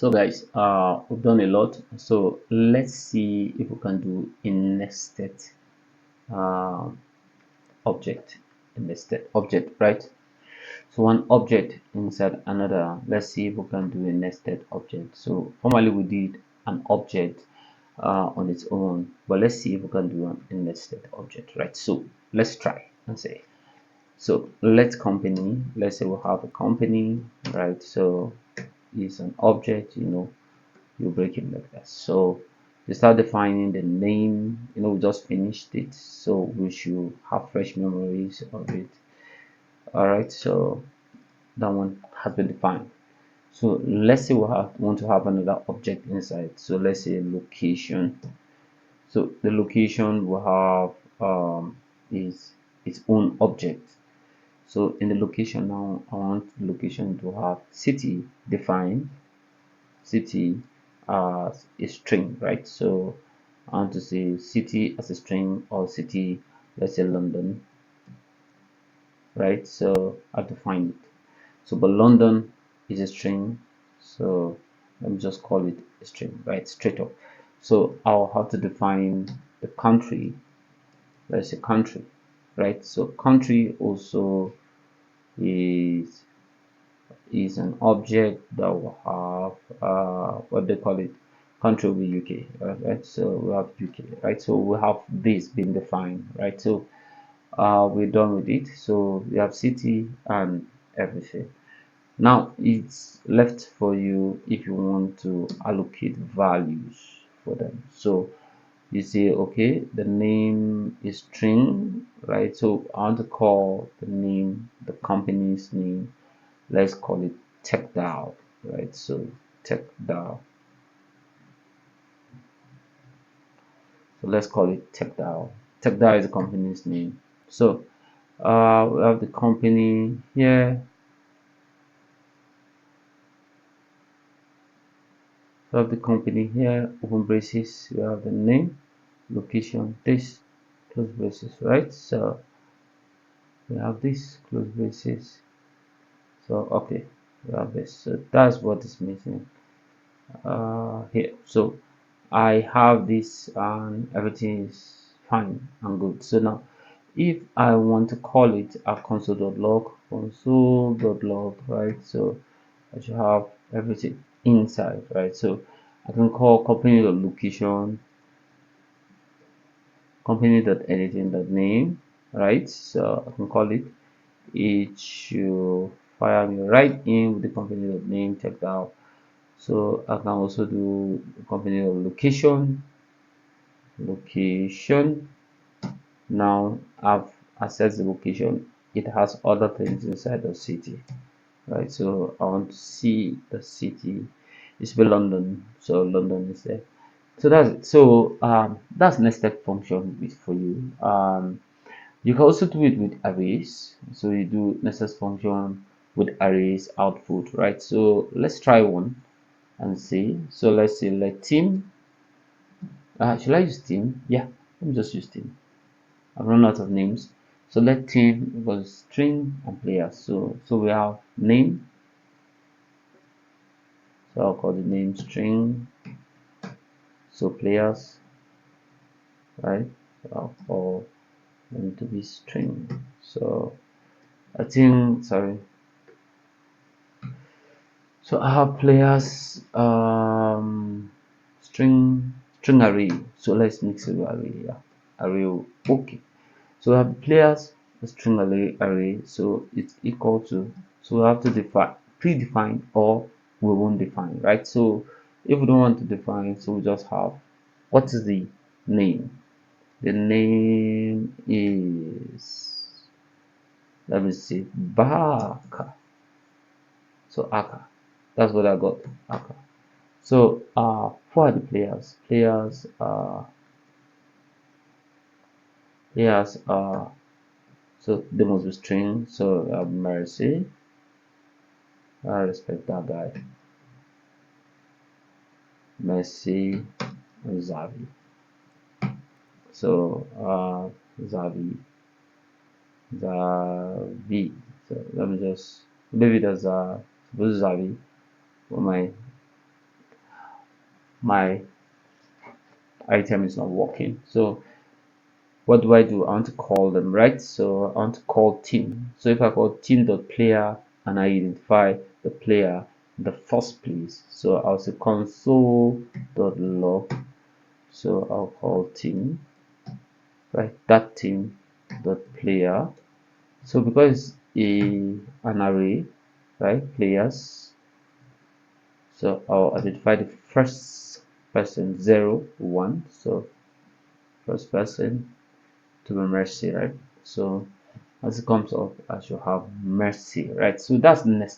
So guys, we've done a lot. So let's see if we can do a nested uh, object. A nested object, right? So one object inside another. Let's see if we can do a nested object. So formally we did an object on its own, but let's see if we can do a nested object, right? So let's try and say. So let's company. Let's say we have a company, right? So it's an object, you break it like that. So you start defining the name, we just finished it, so we should have fresh memories of it. All right, so that one has been defined. So let's say we want to have another object inside. So let's say location. So the location will have is its own object. So in the location now, I want the location to have city defined, city as a string, right? So I want to say city as a string, or city, let's say London, right? So I define it. So but London is a string, so let me just call it a string, right? Straight up. So I'll have to define the country. Let's say country, right? So country also is an object that will have what they call it, country will be UK, right? So we have UK, right? So we have this being defined, right? So we're done with it. So we have city and everything. Now it's left for you if you want to allocate values for them. So you say, okay, the name is string, right? So I want to call the name, the company's name, let's call it TechDAO, right? So TechDAO. So let's call it TechDAO. TechDAO is the company's name. So we have the company here. We have the company here, open braces. We have the name, location, this, close braces, right? So we have this, close braces. So okay, we have this. So that's what is missing here. So I have this and everything is fine and good. So now if I want to call it a console.log, right? So I should have everything inside, right? So I can call company.location, company.editing.name, right? So I can call it. It should fire me right in with the company.name checked out. So I can also do company.location, location. Now I've accessed the location. It has other things inside the city, right? So I want to see the city. It's be London, so London is there. So that's nested function for you. You can also do it with arrays. So you do nested function with arrays output, right? So let's try one and see. So let's say let team. Should I use team? Yeah, let me just use team. I've run out of names. So let team was string and players. So we have name. So I'll call the name string. So players, right? So I'll call them to be string. So I think sorry. So I have players string array. So let's mix it with array. Yeah. Array. Okay. So I have players string array. So it's equal to, so we have to define predefine or we won't define, right? So if we don't want to define, so we just have what is the name. The name is, let me see, Baka. So Aka. That's what I got. Aka. So who are the players? Players are, so they must be string. So Mercy. I respect that guy. Messi and Xavi. So Xavi. So let me just leave it as suppose Xavi for my my item is not working. So what do? I want to call them, right? So I want to call team. So if I call team.player and I identify the player in the first place, so I'll say console.log. So I'll call team, right? That team.player. So because an array, right? Players. So I'll identify the first person 0, 1. So first person to be Mercy, right? So as it comes up, I should have Mercy, right? So that's the next